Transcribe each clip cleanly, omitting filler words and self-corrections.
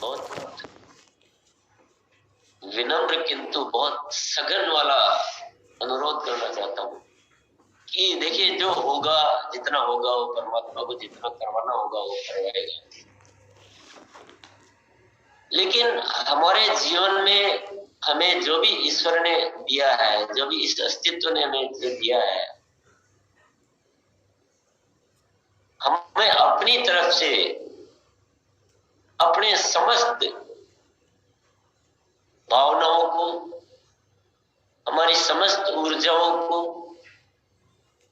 बहुत विनम्र किंतु बहुत सघन वाला अनुरोध करना चाहता हूँ कि देखिए, जो होगा, जितना होगा वो परमात्मा को जितना करवाना होगा वो करवाएगा। लेकिन हमारे जीवन में हमें जो भी ईश्वर ने दिया है, जो भी इस अस्तित्व ने हमें जो दिया है, हमें अपनी तरफ से अपने समस्त भावनाओं को, हमारी समस्त ऊर्जाओं को,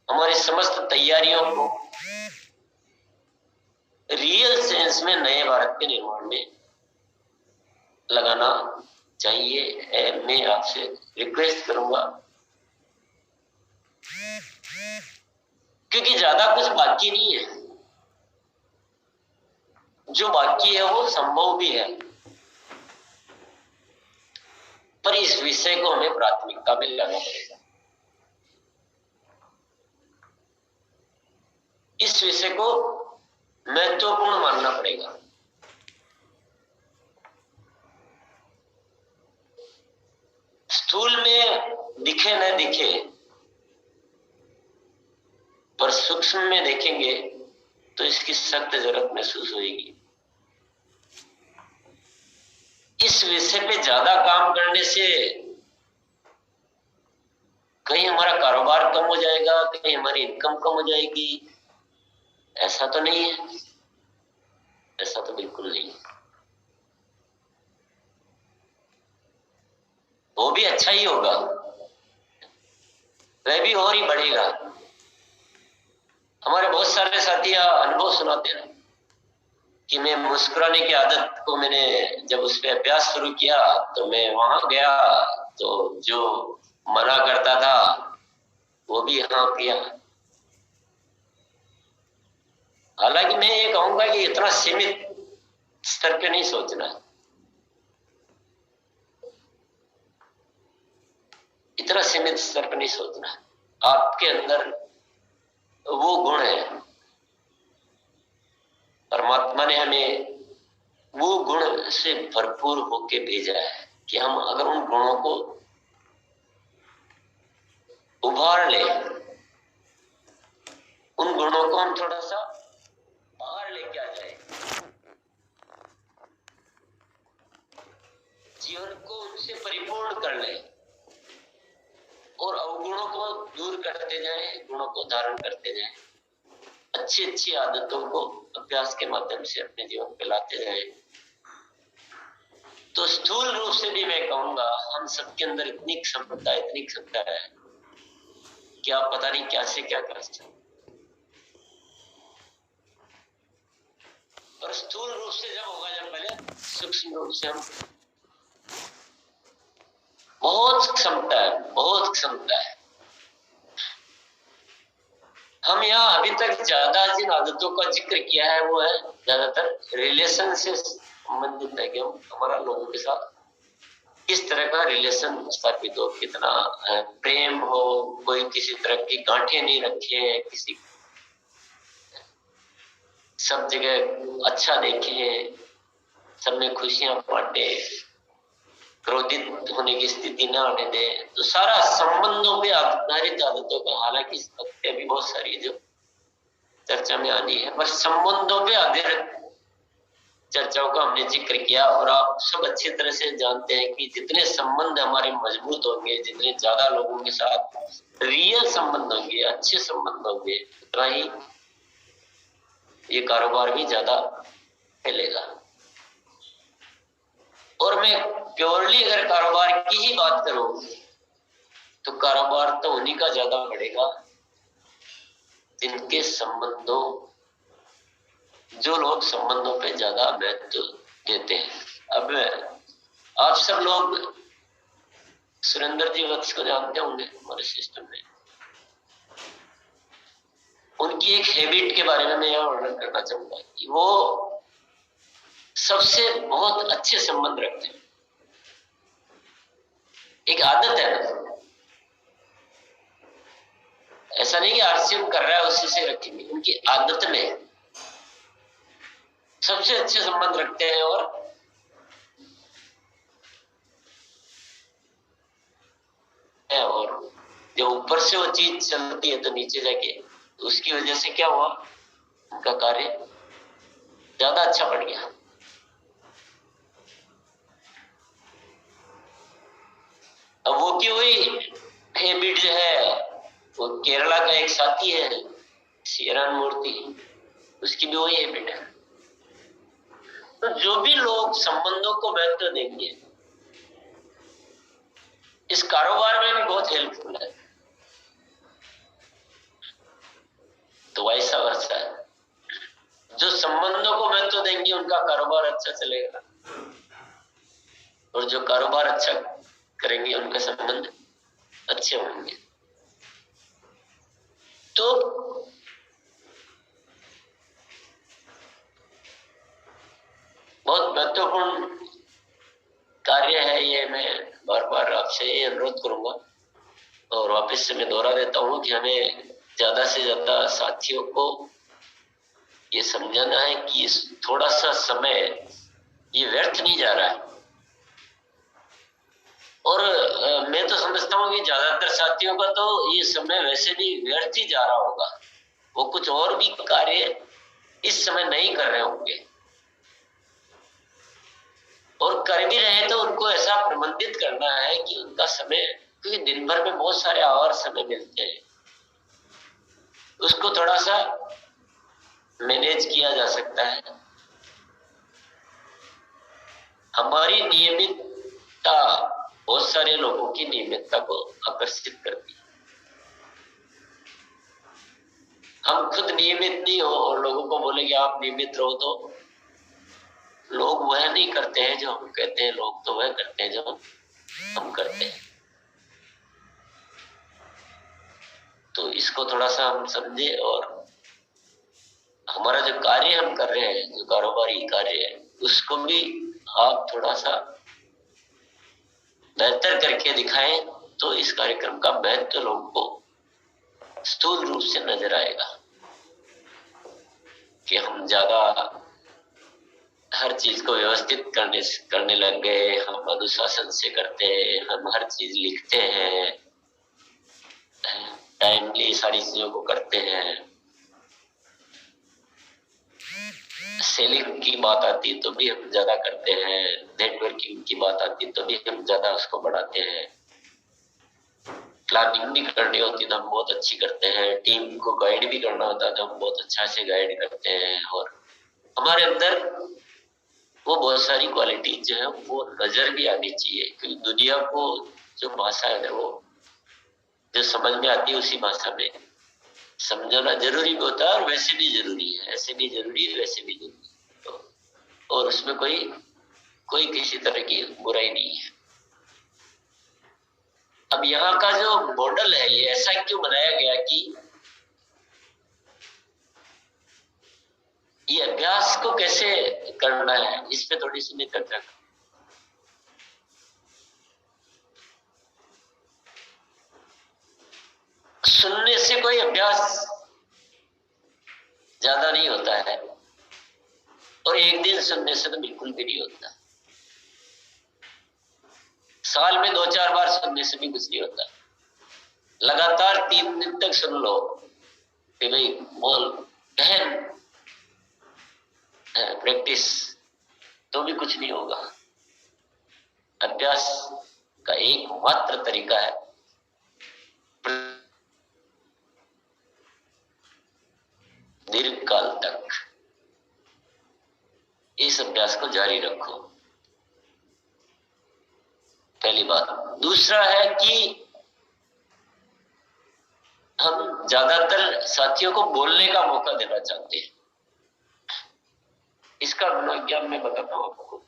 हमारी समस्त तैयारियों को रियल सेंस में नए भारत के निर्माण में लगाना चाहिए। मैं आपसे रिक्वेस्ट करूंगा, क्योंकि ज्यादा कुछ बाकी नहीं है। जो बाकी है वो संभव भी है, पर इस विषय को हमें प्राथमिकता में लाना पड़ेगा। इस विषय को महत्वपूर्ण मानना पड़ेगा। स्थूल में दिखे न दिखे, पर सूक्ष्म में देखेंगे तो इसकी सख्त जरूरत महसूस होगी। इस विषय पे ज्यादा काम करने से कहीं हमारा कारोबार कम हो जाएगा, कहीं हमारी इनकम कम हो जाएगी। ऐसा तो नहीं है, ऐसा तो बिल्कुल नहीं। वो भी अच्छा ही होगा, वह भी और ही बढ़ेगा। हमारे बहुत सारे साथी अनुभव सुनाते हैं कि मैं मुस्कुराने की आदत को मैंने जब उस पर अभ्यास शुरू किया तो मैं वहां गया तो जो मना करता था वो भी हाँ किया। हालांकि मैं ये कहूंगा कि इतना सीमित स्तर पे नहीं सोचना, इतना सीमित स्तर पे नहीं सोचना। आपके अंदर वो गुण है, परमात्मा ने हमें वो गुण से भरपूर होके भेजा है कि हम अगर उन गुणों को उभार ले, उन गुणों को हम थोड़ा सा बाहर लेके आ जाए, जीवन को उनसे परिपूर्ण कर ले और अवगुणों को दूर करते जाएं, गुणों को धारण करते जाएं, अच्छी अच्छी आदतों को अभ्यास के माध्यम से अपने जीवन पे लाते जाएं, तो स्थूल रूप से भी मैं कहूंगा हम सबके अंदर इतनी क्षमता है कि आप पता नहीं क्या से क्या कर सकते। और स्थूल रूप से जब होगा, जब पहले सूक्ष्म रूप से हम बहुत क्षमता है। हम यहाँ अभी तक ज्यादा जिन आदतों का जिक्र किया है वो है ज्यादातर रिलेशन से संबंधित है कि हम हमारा लोगों के साथ किस तरह का रिलेशन स्थापित हो, कितना प्रेम हो, कोई किसी तरह की गांठें नहीं रखे, किसी सब जगह अच्छा देखे, सब में खुशियां बांटे, क्रोधित होने की स्थिति ना आने दे। तो सारा संबंधों पे आधारित आदतों का, हालांकि इस वक्त अभी बहुत सारी जो चर्चा में आनी है, पर संबंधों पे आधारित चर्चाओं का हमने जिक्र किया। और आप सब अच्छी तरह से जानते हैं कि जितने संबंध हमारे मजबूत होंगे, जितने ज्यादा लोगों के साथ रियल संबंध होंगे, अच्छे संबंध होंगे, उतना ही ये कारोबार भी ज्यादा फैलेगा। और मैं प्योरली अगर कारोबार की ही बात करूं तो कारोबार तो उन्हीं का ज्यादा बढ़ेगा जिनके संबंधों, जो लोग संबंधों पे ज्यादा महत्व देते हैं। अब आप सब लोग सुरेंद्र जी वत्स को जानते होंगे हमारे सिस्टम में। उनकी एक हैबिट के बारे में मैं यहाँ वर्णन करना चाहूंगा कि वो सबसे बहुत अच्छे संबंध रखते हैं। एक आदत है ना, ऐसा नहीं कि आरसीएम कर रहा है उसी से रखेंगे, उनकी आदत में सबसे अच्छे संबंध रखते हैं और है और जब ऊपर से वो चीज चलती है तो नीचे जाके, तो उसकी वजह से क्या हुआ, उनका कार्य ज्यादा अच्छा बढ़ गया। अब वो की वही हैबिट जो है, वो केरला का एक साथी है सीरान मूर्ति, उसकी भी वही हैबिट है। तो जो भी लोग संबंधों को महत्व देंगे, इस कारोबार में भी बहुत हेल्पफुल है। तो वैसा वर्षा है, जो संबंधों को महत्व देंगे उनका कारोबार अच्छा चलेगा, और जो कारोबार अच्छा करेंगे उनके संबंध अच्छे होंगे। तो बहुत महत्वपूर्ण कार्य है ये। मैं बार बार आपसे ये अनुरोध करूंगा और वापस से मैं दोहरा देता हूं कि हमें ज्यादा से ज्यादा साथियों को ये समझाना है कि थोड़ा सा समय ये व्यर्थ नहीं जा रहा है। और मैं तो समझता हूँ कि ज्यादातर साथियों का तो ये समय वैसे भी व्यर्थ ही जा रहा होगा, वो कुछ और भी कार्य इस समय नहीं कर रहे होंगे, और कर भी रहे तो उनको ऐसा प्रबंधित करना है कि उनका समय, क्योंकि दिन भर में बहुत सारे आवर समय मिलते हैं, उसको थोड़ा सा मैनेज किया जा सकता है। हमारी नियमितता बहुत सारे लोगों की नियमितता को आकर्षित करती है। हम खुद नियमित नहीं हो और लोगों को बोले कि आप नियमित रहो, तो लोग वह नहीं करते हैं जो हम कहते हैं, लोग तो वह करते हैं जो हम करते हैं। तो इसको थोड़ा सा हम समझे, और हमारा जो कार्य हम कर रहे हैं, जो कारोबारी कार्य है, उसको भी आप थोड़ा सा बेहतर करके दिखाएं, तो इस कार्यक्रम का महत्व लोगों को स्थूल रूप से नजर आएगा कि हम ज्यादा हर चीज को व्यवस्थित करने लग गए, हम अनुशासन से करते हैं, हम हर चीज लिखते हैं, टाइमली सारी चीजों को करते हैं। सेलिंग की बात आती तो भी हम ज्यादा करते हैं, नेटवर्किंग की बात आती तो भी हम ज्यादा उसको बढ़ाते हैं, प्लानिंग भी करनी होती तो हम बहुत अच्छी करते हैं, टीम को गाइड भी करना होता तो हम बहुत अच्छा से गाइड करते हैं। और हमारे अंदर वो बहुत सारी क्वालिटी जो है वो नजर भी आनी चाहिए, क्योंकि दुनिया को जो भाषा है वो जो समझ में आती है उसी भाषा में समझाना जरूरी भी होता है, और वैसे भी जरूरी है, ऐसे भी जरूरी है, वैसे भी जरूरी है। तो और उसमें कोई किसी तरह की बुराई नहीं है। अब यहाँ का जो मॉडल है ये ऐसा क्यों बनाया गया कि ये अभ्यास को कैसे करना है, इस पे थोड़ी सी मैं चर्चा करूं। सुनने से कोई अभ्यास ज्यादा नहीं होता है, और एक दिन सुनने से तो बिल्कुल भी नहीं होता। साल में 2-4 बार सुनने से भी कुछ नहीं होता। लगातार 3 दिन तक सुन लो कि भाई बोल गहन प्रैक्टिस, तो भी कुछ नहीं होगा। अभ्यास का एकमात्र तरीका है दीर्घ काल तक इस अभ्यास को जारी रखो, पहली बात। दूसरा है कि हम ज्यादातर साथियों को बोलने का मौका देना चाहते हैं। इसका मनोविज्ञान मैं बताता हूं आपको।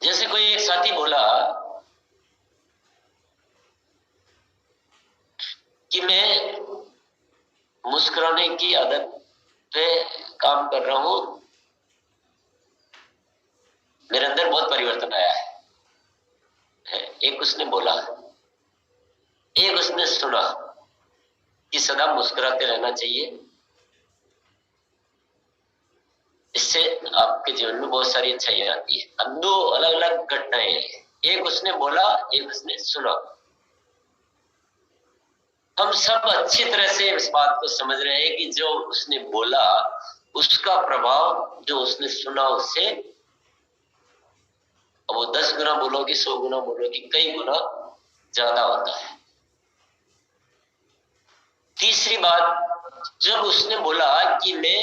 जैसे कोई एक साथी बोला कि मैं मुस्कुराने की आदत पे काम कर रहा हूं, मेरे अंदर बहुत परिवर्तन आया है। एक उसने बोला, एक उसने सुना कि सदा मुस्कुराते रहना चाहिए, इससे उससे आपके जीवन में बहुत सारी अच्छाइयां आती है। अब दो अलग अलग घटनाएं हैं, एक उसने बोला, एक उसने सुना। हम सब अच्छी तरह से इस बात को समझ रहे हैं कि जो उसने बोला उसका प्रभाव जो उसने सुना उससे, अब वो 10 गुना बोलो कि 100 गुना बोलो कि कई गुना ज्यादा होता है। तीसरी बात, जब उसने बोला कि मैं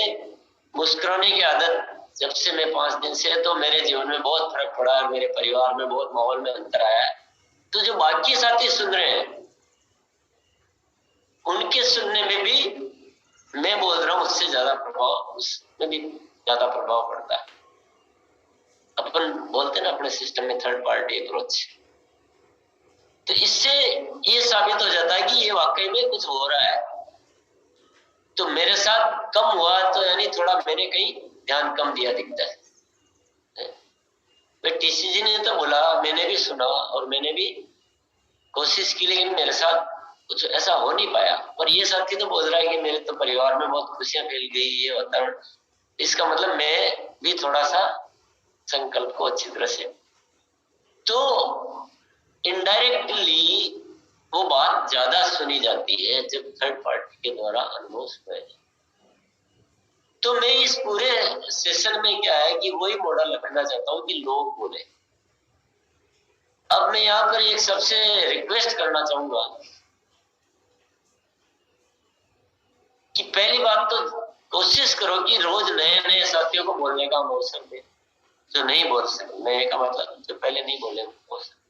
मुस्कुराने की आदत जब से मैं 5 दिन से है तो मेरे जीवन में बहुत फर्क पड़ा है, मेरे परिवार में बहुत माहौल में अंतर आया है, तो जो बाकी साथी सुन रहे हैं उनके सुनने में भी मैं बोल रहा हूं उससे ज्यादा प्रभाव, उसमें भी ज्यादा प्रभाव पड़ता है। अपन बोलते ना अपने सिस्टम में थर्ड पार्टी अप्रोच। तो इससे ये साबित हो जाता है कि ये वाकई में कुछ हो रहा है। तो मेरे साथ कम हुआ तो यानी थोड़ा मैंने कहीं ध्यान कम दिया दिखता है। टीसीजी ने तो बोला, मैंने भी सुना और मैंने भी कोशिश की, लेकिन मेरे साथ कुछ ऐसा हो नहीं पाया। पर ये साथी तो बोल रहा है कि मेरे तो परिवार में बहुत खुशियां फैल गई, ये वातावरण, इसका मतलब मैं भी थोड़ा सा संकल्प को अच्छी तरह से, तो इनडायरेक्टली वो बात ज्यादा सुनी जाती है जब थर्ड पार्टी के द्वारा अनुभव हुए। तो मैं इस पूरे सेशन में क्या है कि वही मॉडल रखना चाहता हूं कि लोग बोले। अब मैं यहाँ पर एक सबसे रिक्वेस्ट करना चाहूंगा कि पहली बात तो कोशिश करो कि रोज नए नए साथियों को बोलने का अवसर दे, जो नहीं बोल सके, नए का मतलब जो पहले नहीं बोले बोल सके।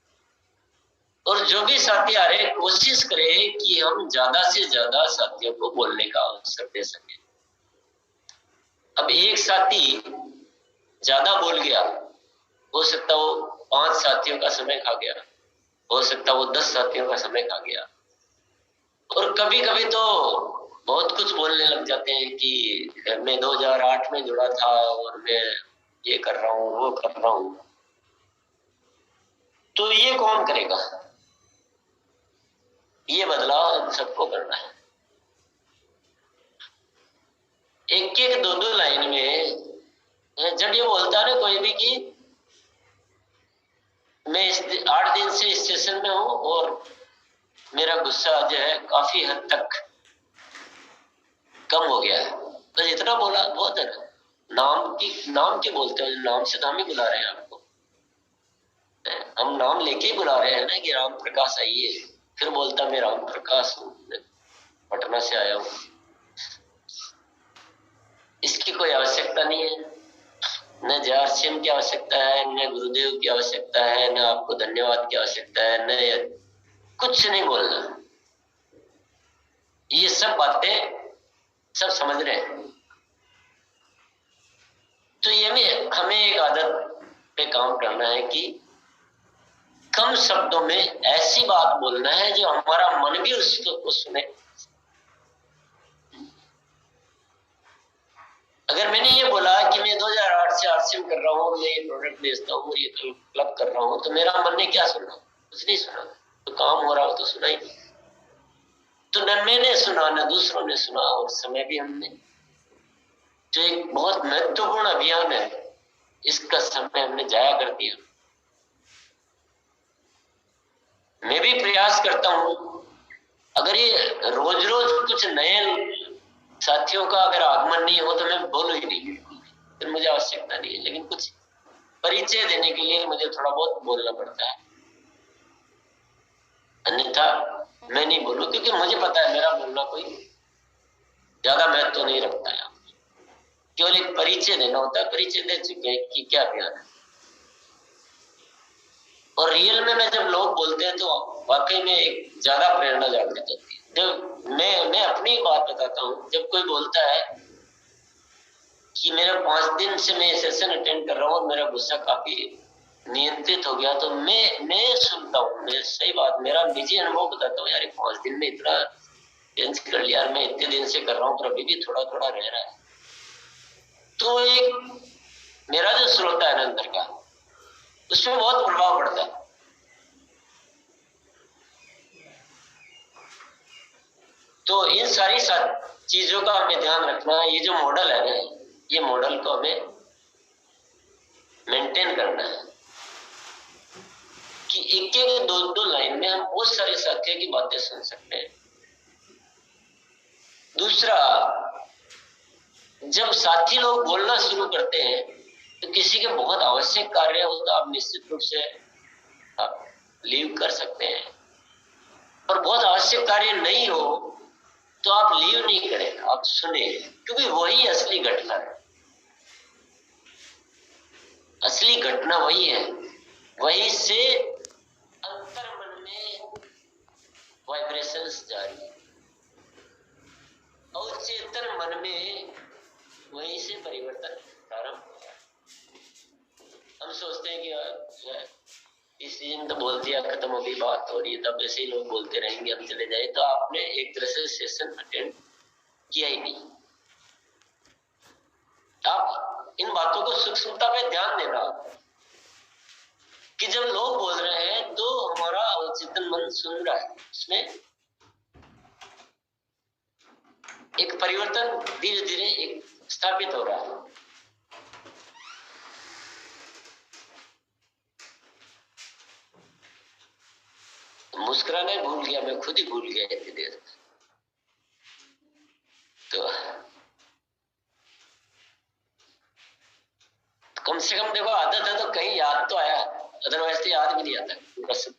और जो भी साथी आ रहे कोशिश करें कि हम ज्यादा से ज्यादा साथियों को बोलने का अवसर दे सके। अब एक साथी ज्यादा बोल गया, हो सकता वो 5 साथियों का समय खा गया, हो सकता वो 10 साथियों का समय खा गया। और कभी कभी तो बहुत कुछ बोलने लग जाते हैं कि मैं 2008 में जुड़ा था और मैं ये कर रहा हूँ वो कर रहा हूँ। तो ये कौन करेगा? ये बदलाव हम सबको करना है। एक एक दो दो लाइन में जब ये बोलता है ना कोई भी कि मैं इस 8 दिन से इस सेशन में हूं और मेरा गुस्सा जो है काफी हद तक कम हो गया है, तो इतना बोला बहुत है ना। नाम की बोलते हैं, नाम से तो हम ही बुला रहे हैं आपको, हम नाम लेके ही बुला रहे हैं ना कि राम प्रकाश आइए। फिर बोलता मैं राम प्रकाश हूँ, पटना से आया हूँ। इसकी कोई आवश्यकता नहीं है, न जारसिम की आवश्यकता है, न गुरुदेव की आवश्यकता है, न आपको धन्यवाद की आवश्यकता है, न कुछ नहीं बोलना। ये सब बातें सब समझ रहे हैं। तो ये में हमें एक आदत पे काम करना है कि कम शब्दों में ऐसी बात बोलना है जो हमारा मन भी उसको सुने। अगर मैंने ये बोला कि मैं 2008 से आरसीएम कर रहा हूँ, मैं ये प्रोडक्ट बेचता हूँ, ये क्लब कर रहा हूँ, तो मेरा मन ने क्या सुना? कुछ नहीं सुना। तो काम हो रहा हो तो सुना ही। तो न मैंने सुना न दूसरों ने सुना, और समय भी हमने, जो एक बहुत महत्वपूर्ण अभियान है, इसका समय हमने जाया कर दिया। मैं भी प्रयास करता हूं, अगर ये रोज रोज कुछ नए साथियों का अगर आगमन नहीं हो तो मैं बोलूं ही नहीं, फिर मुझे आवश्यकता नहीं है। लेकिन कुछ परिचय देने के लिए मुझे थोड़ा बहुत बोलना पड़ता है, अन्यथा मैं नहीं बोलूं, क्योंकि मुझे पता है मेरा बोलना कोई ज्यादा महत्व नहीं रखता है। केवल एक परिचय देना होता है, परिचय दे चुके हैं कि क्या अभियान है। और रियल में जब लोग बोलते हैं तो वाकई में एक ज्यादा प्रेरणा जागृत होती है। जब मैं अपनी बात बताता हूँ, जब कोई बोलता है कि मेरा 5 दिन से मैं सेशन अटेंड कर रहा हूँ और मेरा गुस्सा काफी नियंत्रित हो गया, तो मैं सुनता हूँ, मैं सही बात मेरा निजी अनुभव बताता हूँ। यार 5 दिन में इतना चेंज कर लिया, मैं इतने दिन से कर रहा हूँ पर अभी भी थोड़ा थोड़ा रह रहा है। तो एक मेरा जो श्रोता है अंदर का, उसमें बहुत प्रभाव पड़ता है। तो इन सारी चीजों का हमें ध्यान रखना। ये जो मॉडल है ना, ये मॉडल को हमें मेंटेन करना है कि एक एक दो दो लाइन में हम बहुत सारे साथियों की बातें सुन सकते हैं। दूसरा, जब साथी लोग बोलना शुरू करते हैं तो किसी के बहुत आवश्यक कार्य हो तो आप निश्चित रूप से आप लीव कर सकते हैं, और बहुत आवश्यक कार्य नहीं हो तो आप लीव नहीं करें, आप सुने, क्योंकि वही असली घटना है। असली घटना वही है, वही से अंतर मन में वाइब्रेशंस जारी है और चेतन मन में वहीं से परिवर्तन प्रारंभ होता है। हम सोचते हैं कि इस सीजन तो बोल दिया, खत्म हो गई, बात हो रही है, तब ऐसे ही लोग बोलते रहेंगे, हम चले जाए, तो आपने एक तरह से सेशन अटेंड किया ही नहीं। आप इन बातों को सूक्ष्मता पे ध्यान देना कि जब लोग बोल रहे हैं तो हमारा अवचेतन मन सुन रहा है, उसमें एक परिवर्तन धीरे धीरे एक स्थापित हो रहा है। मुस्कुराना भूल गया, मैं खुद ही भूल गया इतनी देर। तो कम से कम देखो, आदत है तो कहीं याद तो आया, अदरवाइज तो याद भी नहीं आता पूरा सब,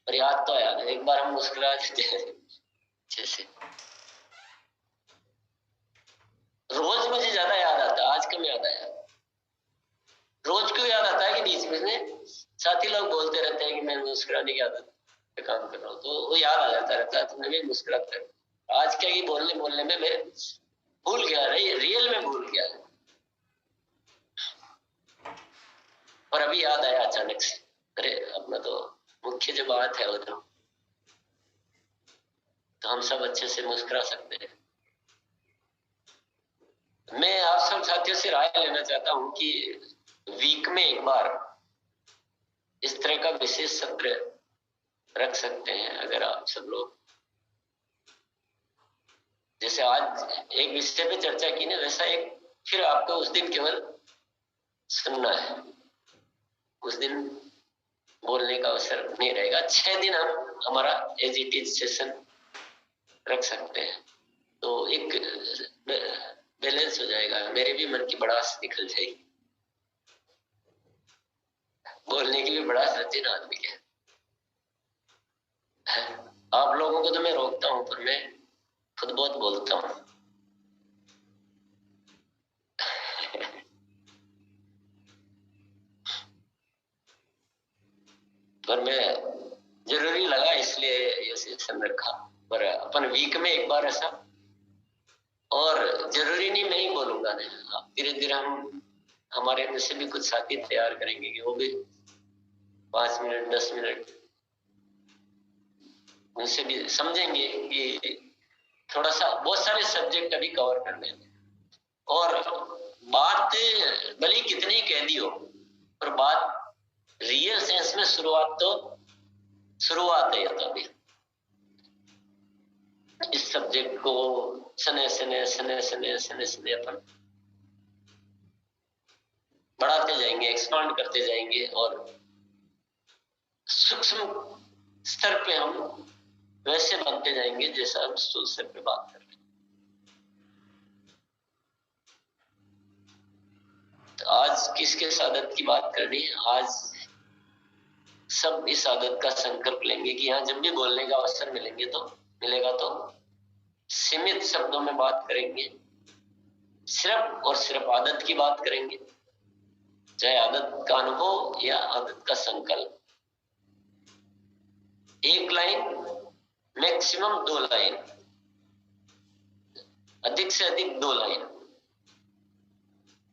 पर याद तो आया। एक बार हम मुस्कुरा देते हैं अच्छे से। रोज मुझे ज्यादा याद आता, आज कम याद आया। रोज क्यों याद आता है कि बीच में साथी लोग बोलते रहते हैं कि मैं मुस्कुराने की आदत पे काम कर रहा हूँ, तो वो याद आ जाता रहता है, तो मैं भी मुस्कुराता रहूं। आज क्या, ये बोलने में मैं भूल गया, रियल में भूल गया, और अभी याद आया अचानक से, अरे अपना तो मुख्य जो बात है वो तो हम सब अच्छे से मुस्कुरा सकते हैं। मैं आप सब साथियों से राय लेना चाहता हूं कि वीक में एक बार इस तरह का विशेष सत्र रख सकते हैं। अगर आप सब लोग, जैसे आज एक विषय पे चर्चा की ना, वैसा एक फिर आपको उस दिन केवल सुनना है, उस दिन बोलने का अवसर नहीं रहेगा। 6 दिन हम हमारा एज इट इज सेशन रख सकते हैं, तो एक बैलेंस हो जाएगा, मेरे भी मन की भड़ास निकल जाएगी। बोलने की भी भड़ास रहती है ना आदमी के। आप लोगों को तो मैं रोकता हूं, पर मैं खुद बहुत बोलता हूं। पर मैं जरूरी लगा इसलिए ये सेशन रखा। पर अपन वीक में एक बार ऐसा, और जरूरी नहीं मैं ही बोलूंगा, नहीं, धीरे धीरे हम हमारे में से भी कुछ साथी तैयार करेंगे कि वो भी 5 मिनट 10 मिनट उनसे भी समझेंगे कि थोड़ा सा बहुत सारे सब्जेक्ट अभी कवर करने हैं, और बात भले कितनी कह दी हो, पर बात रियल सेंस में शुरुआत है तो अभी इस सब्जेक्ट को सने अपन बढ़ाते जाएंगे, एक्सपांड करते जाएंगे, और सूक्ष्म स्तर पे हम वैसे बनते जाएंगे जैसा हम स्थूल स्तर पे बात कर रहे हैं। तो आज किसके आदत की बात करनी है? आज सब इस आदत का संकल्प लेंगे कि यहाँ जब भी बोलने का अवसर मिलेगा तो सीमित शब्दों में बात करेंगे, सिर्फ और सिर्फ आदत की बात करेंगे, चाहे आदत का अनुभव या आदत का संकल्प। 1 लाइन, मैक्सिमम 2 लाइन, अधिक से अधिक 2 लाइन।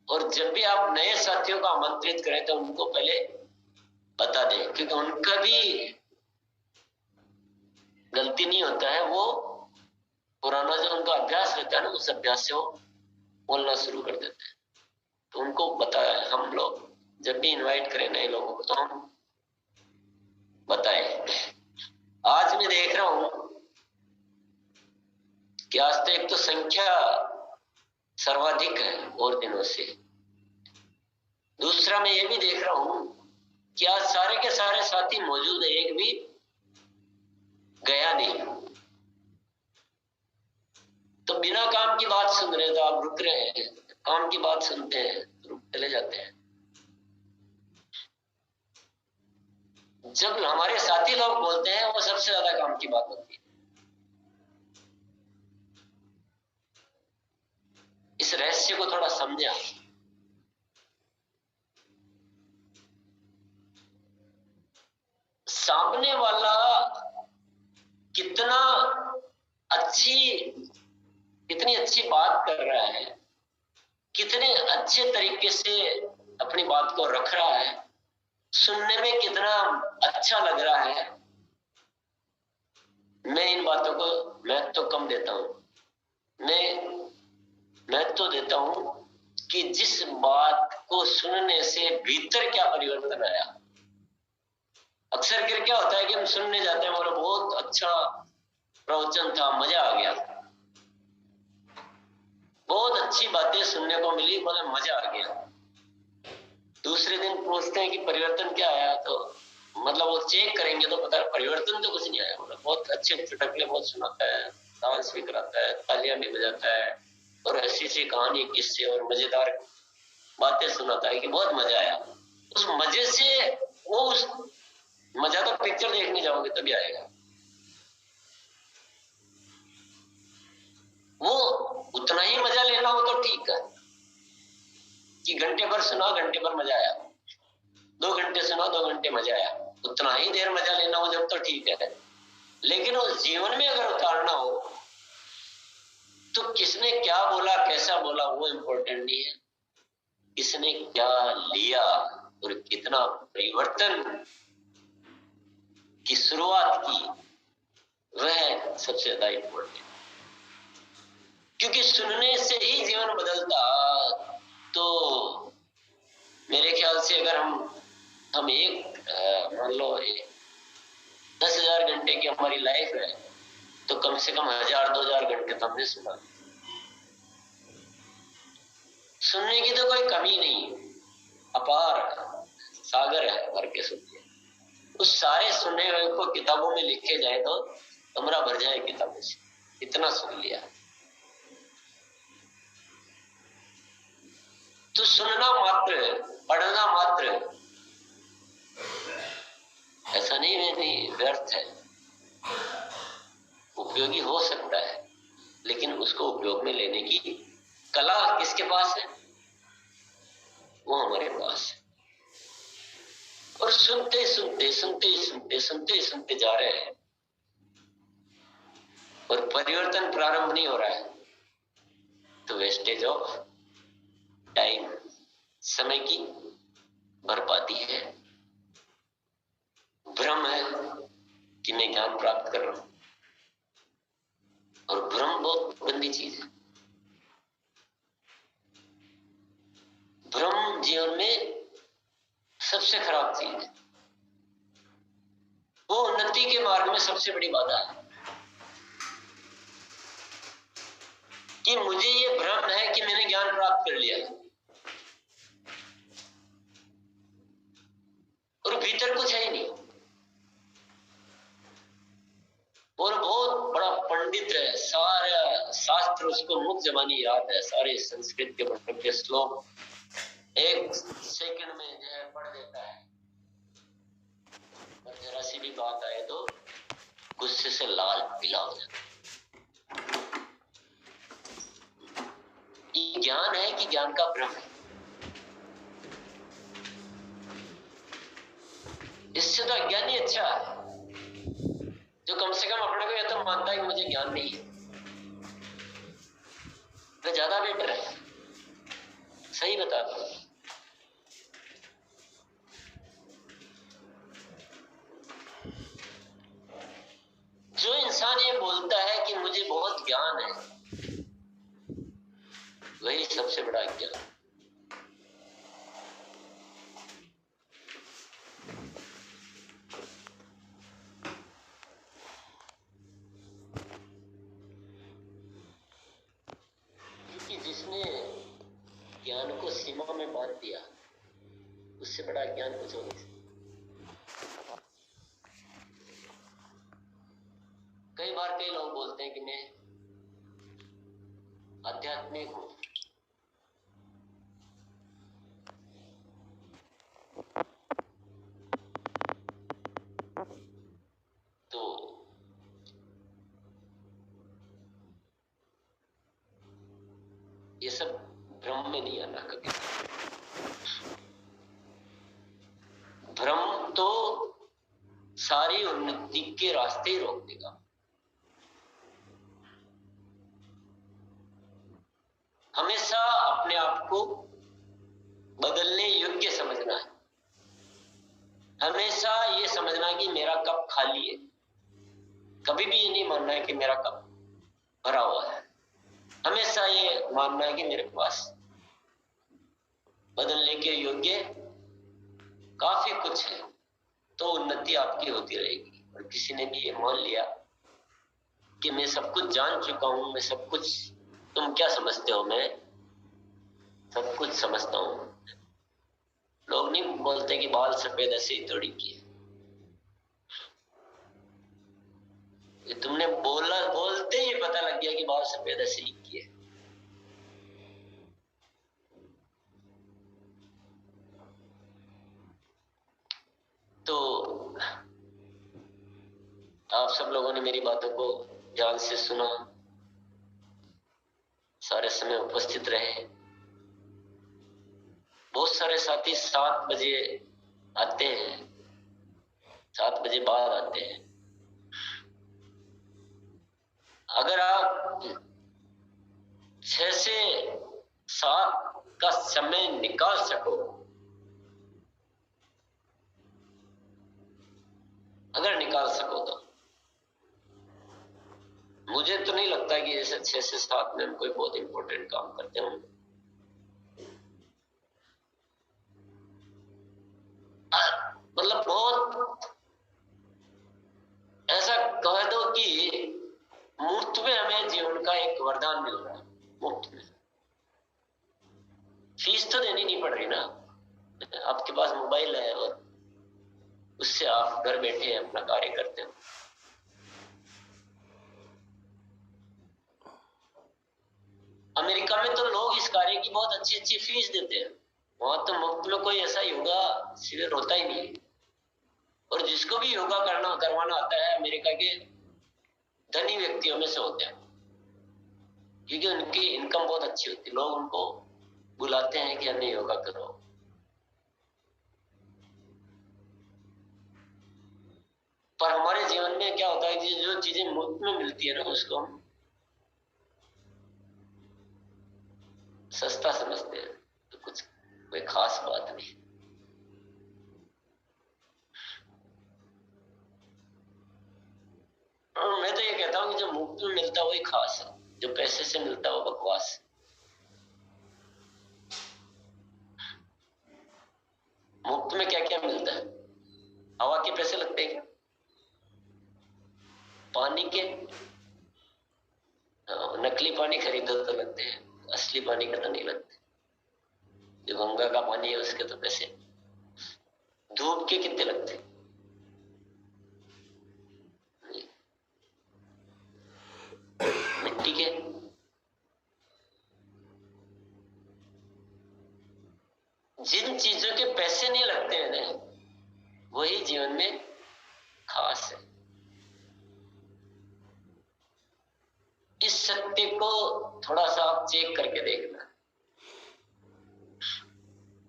और जब भी आप नए साथियों को आमंत्रित करें तो उनको पहले बता दें, क्योंकि उनका भी गलती नहीं होता है, वो पुराना जो उनका अभ्यास रहता है ना, उस अभ्यास से वो बोलना शुरू कर देते हैं। तो उनको बताया, हम लोग जब भी इनवाइट करें नए लोगों को तो हम बताएं। आज मैं देख रहा हूं कि आज तो एक तो संख्या सर्वाधिक है और दिनों से, दूसरा मैं ये भी देख रहा हूं कि आज सारे के सारे साथी मौजूद है, एक भी गया नहीं। तो बिना काम की बात सुन रहे तो आप रुक रहे हैं, काम की बात सुनते हैं तो चले जाते हैं। जब हमारे साथी लोग बोलते हैं वो सबसे ज्यादा काम की बात होती है। इस रहस्य को थोड़ा समझा। सामने वाला कितना कितनी अच्छी बात कर रहा है, कितने अच्छे तरीके से अपनी बात को रख रहा है, सुनने में कितना अच्छा लग रहा है, मैं इन बातों को महत्व तो कम देता हूं। मैं महत्व तो देता हूं कि जिस बात को सुनने से भीतर क्या परिवर्तन आया। अक्सर फिर क्या होता है कि हम सुनने जाते हैं, बोले बहुत अच्छा प्रवचन था, मजा आ गया, बहुत अच्छी बातें सुनने को मिली, बोले मजा आ गया। दूसरे दिन पूछते हैं कि परिवर्तन क्या आया, तो मतलब वो चेक करेंगे तो पता परिवर्तन तो कुछ नहीं आया। मतलब बहुत अच्छे चुटकुले बहुत सुनाता है, डांस भी कराता है, तालियां भी बजाता है, और ऐसी सी कहानी किस्से और मजेदार बातें सुनाता है कि बहुत मजा आया। उस मजे से उस मजा तो पिक्चर देखने जाओगे तभी आएगा। वो उतना ही मजा लेना हो तो ठीक है कि घंटे भर सुना, घंटे भर मजा आया, 2 घंटे सुना, 2 घंटे मजा आया, उतना ही देर मजा लेना हो जब तो ठीक है। लेकिन उस जीवन में अगर उतारना हो तो किसने क्या बोला, कैसा बोला, वो इम्पोर्टेंट नहीं है, किसने क्या लिया और कितना परिवर्तन की शुरुआत की, वह सबसे ज्यादा इम्पोर्टेंट। क्योंकि सुनने से ही जीवन बदलता। तो मेरे ख्याल से अगर हम एक मान लो 10,000 घंटे की हमारी लाइफ है, तो कम से कम 1,000-2,000 घंटे तो हमने सुना। सुनने की तो कोई कमी नहीं, अपार सागर है भर के सुनने। उस सारे सुने हुए को किताबों में लिखे जाए तो कमरा भर जाए किताबों से, इतना सुन लिया। तो सुनना मात्र, पढ़ना मात्र ऐसा नहीं व्यर्थ है, उपयोगी हो सकता है, लेकिन उसको उपयोग में लेने की कला किसके पास है? वो हमारे पास है। और सुनते सुनते जा रहे हैं और परिवर्तन प्रारंभ नहीं हो रहा है, तो वेस्टेज ऑफ टाइम, समय की बर्बादी है। भ्रम है कि मैं ज्ञान प्राप्त कर रहा हूं, और भ्रम बहुत गंदी चीज है। भ्रम जीवन में सबसे खराब चीज है, वो उन्नति के मार्ग में सबसे बड़ी बाधा है। कि मुझे ये भ्रम है कि मैंने ज्ञान प्राप्त कर लिया और भीतर कुछ है ही नहीं, और बहुत बड़ा पंडित है, सारा शास्त्र उसको मुख जबानी याद है, सारे संस्कृत के बड़े श्लोक 1 सेकंड में जो है पढ़ देता है, और जरा सी भी बात आए तो गुस्से से लाल पीला हो जाता है। ये ज्ञान है कि ज्ञान का भ्रम है? इससे तो अज्ञान ही अच्छा है, जो कम से कम अपने को यह तो मानता है कि मुझे ज्ञान नहीं है, वह ज्यादा बेटर है। सही बताता हूं। जो इंसान ये बोलता है कि मुझे बहुत ज्ञान है, वही सबसे बड़ा ज्ञान। क्योंकि जिसने ज्ञान को सीमा में बांध दिया, उससे बड़ा ज्ञान कुछ हो नहीं सकता। कई बार कई लोग बोलते हैं कि मैं आध्यात्मिक हूं, तो ये सब भ्रम में नहीं आना कभी। भ्रम तो सारी उन्नति के रास्ते ही रोक देगा। हमेशा अपने आप को बदलने योग्य समझना है। हमेशा ये समझना कि मेरा कप खाली है। कभी भी ये नहीं मानना है कि मेरा कप भरा हुआ है। हमेशा ये मानना है कि मेरे पास बदलने के योग्य काफी कुछ है, तो उन्नति आपकी होती रहेगी। और किसी ने भी ये मान लिया कि मैं सब कुछ जान चुका हूं, मैं सब कुछ, तुम क्या समझते हो, मैं सब कुछ समझता हूं। लोग नहीं बोलते कि बाल सफेद ऐसे ही थोड़ी किए। ये तुमने बोलते ही पता लग गया कि बाल सफेद ऐसे ही किए। तो आप सब लोगों ने मेरी बातों को ध्यान से सुना, सारे समय उपस्थित रहे। बहुत सारे साथी 7 बजे आते हैं, 7 बजे बाद आते हैं। अगर आप 6 से 7 का समय निकाल सको, अगर निकाल सको तो मुझे तो नहीं लगता कि जैसे 6 से 7 में हम कोई बहुत इंपॉर्टेंट काम करते होंगे। मतलब बहुत ऐसा कह दो कि मुफ्त में हमें जीवन का एक वरदान मिल रहा है। मुफ्त में, फीस तो देनी नहीं पड़ रही ना। आपके पास मोबाइल है और उससे आप घर बैठे अपना कार्य करते हो। अमेरिका में तो लोग इस कार्य की बहुत अच्छी अच्छी फीस देते हैं। वहां तो मुफ्त में कोई ऐसा योगा शिविर होता ही नहीं। और जिसको भी योगा करवाना आता है अमेरिका के धनी व्यक्तियों में से होते हैं, क्योंकि उनकी इनकम बहुत अच्छी होती है। लोग उनको बुलाते हैं कि हमें योगा करो। पर हमारे जीवन में क्या होता है कि जो चीजें मुफ्त में मिलती है ना, उसको हम सस्ता समझते हैं, तो कुछ कोई खास बात नहीं। और मैं तो ये कहता हूँ कि जो मुफ्त में मिलता है वही खास है, जो पैसे से मिलता है वो बकवास है। मुफ्त में क्या क्या मिलता है? हवा के पैसे लगते हैं क्या? पानी के नकली पानी खरीदो तो लगते हैं, असली पानी का तो नहीं लगते। जो गंगा का पानी है उसके तो पैसे। धूप के कितने लगते हैं? मिट्टी के, जिन चीजों के पैसे नहीं लगते हैं ना, वही जीवन में खास है। इस सत्य को थोड़ा सा आप चेक करके देखना।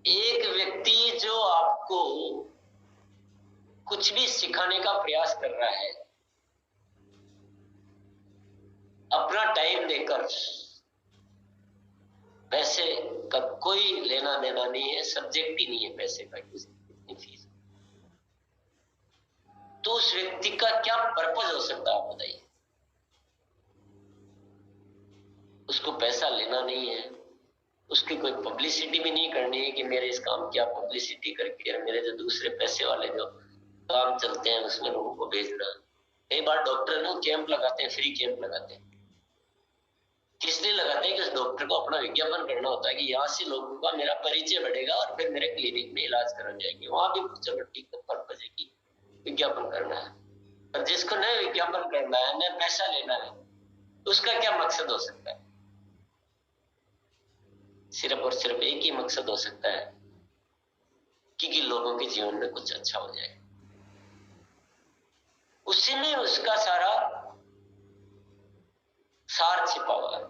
एक व्यक्ति जो आपको कुछ भी सिखाने का प्रयास कर रहा है, अपना टाइम देकर, पैसे का कोई लेना देना नहीं है, सब्जेक्ट ही नहीं है पैसे का, कितनी फीस, तो उस व्यक्ति का क्या पर्पज हो सकता है आप बताइए। उसको पैसा लेना नहीं है, उसकी कोई पब्लिसिटी भी नहीं करनी है कि मेरे इस काम की आप पब्लिसिटी करके मेरे जो दूसरे पैसे वाले जो काम चलते हैं उसमें लोगों को भेजना। कई बार डॉक्टर ना कैंप लगाते हैं, फ्री कैंप लगाते हैं किस लिए लगाते हैं कि उस डॉक्टर को अपना विज्ञापन करना होता है कि यहाँ से लोगों का मेरा परिचय बढ़ेगा और फिर मेरे क्लिनिक में इलाज करने जाएंगे। वहां भी चलो ठीक है, पर्पज है कि विज्ञापन करना है, पर जिसको न विज्ञापन करना है न पैसा लेना है, उसका क्या मकसद हो सकता है? सिर्फ और सिर्फ एक ही मकसद हो सकता है कि लोगों के जीवन में कुछ अच्छा हो जाए। उसी में उसका सारा सार छिपा हुआ है।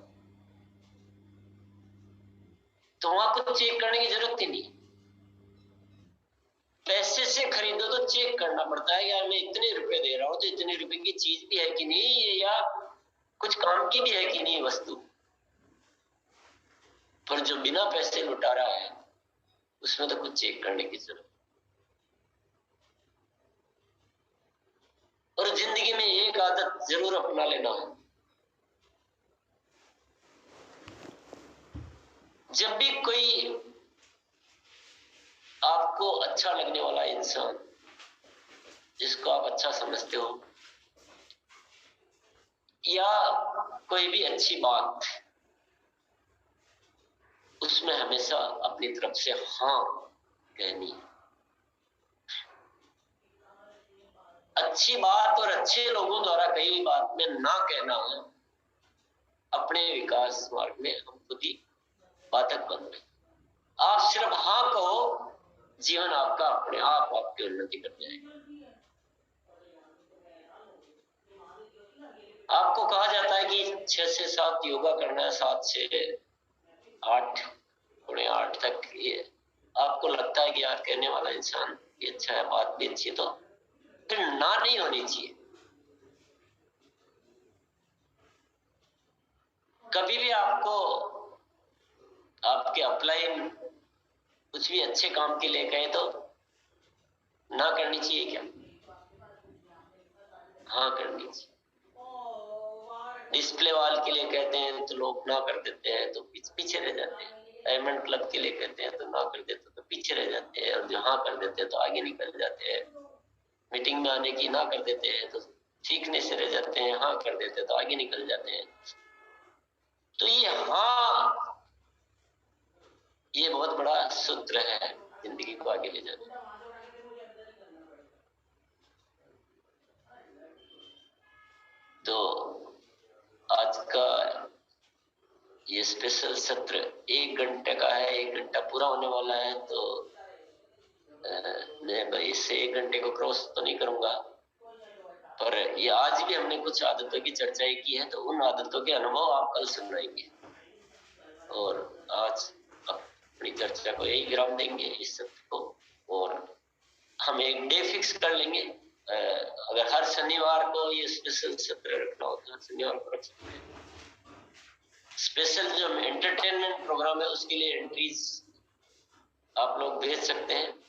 तो वहां कुछ चेक करने की जरूरत ही नहीं। पैसे से खरीदो तो चेक करना पड़ता है, यार मैं इतने रुपए दे रहा हूं तो इतने रुपए की चीज भी है कि नहीं, या कुछ काम की भी है कि नहीं वस्तु। पर जो बिना पैसे लुटा रहा है उसमें तो कुछ चेक करने की जरूरत। और जिंदगी में एक आदत जरूर अपना लेना है, जब भी कोई आपको अच्छा लगने वाला इंसान, जिसको आप अच्छा समझते हो, या कोई भी अच्छी बात, उसमें हमेशा अपनी तरफ से हाँ कहनी है। अच्छी बात और अच्छे लोगों द्वारा कही हुई बात में ना कहना है, अपने विकास मार्ग में हम खुद ही बाधक बन रहे। आप सिर्फ हाँ कहो, जीवन आपका अपने आप आपकी उन्नति कर जाएगा। आपको कहा जाता है कि 6 से 7 योगा करना है, 7 से 8, पौने 8 तक। ये आपको लगता है कि यार कहने वाला इंसान भी अच्छा है, बात भी अच्छी है, तो फिर ना नहीं होनी चाहिए। कभी भी आपको आपके अपलाइन कुछ भी अच्छे काम के लिए कहे तो ना करनी चाहिए क्या? हाँ करनी चाहिए। डिस्प्ले वाल के लिए कहते हैं तो लोग ना कर देते हैं, तो पीछे रह जाते हैं। डायमंड क्लब के लिए कहते हैं तो ना कर देते तो पीछे रह जाते हैं, और जो हाँ कर देते हैं तो आगे निकल जाते हैं। मीटिंग में आने की ना कर देते हैं तो सीखने से रह जाते हैं, हाँ कर देते हैं तो आगे निकल जाते हैं। तो ये हाँ, ये बहुत बड़ा सूत्र है जिंदगी को आगे ले जाने। तो आज का ये स्पेशल सत्र 1 घंटे का है, 1 घंटा पूरा होने वाला है, तो मैं भाई इससे 1 घंटे को क्रॉस तो नहीं करूंगा। पर ये आज भी हमने कुछ आदतों की चर्चा की है, तो उन आदतों के अनुभव आप कल सुनाएंगे। और आज अपनी चर्चा को यही विराम देंगे, इस सत्र को। और हम एक डे फिक्स कर लेंगे, अगर हर शनिवार को ये स्पेशल सत्र रखना होता है, शनिवार को रख सकते हैं। स्पेशल जो एंटरटेनमेंट प्रोग्राम है उसके लिए एंट्रीज आप लोग भेज सकते हैं।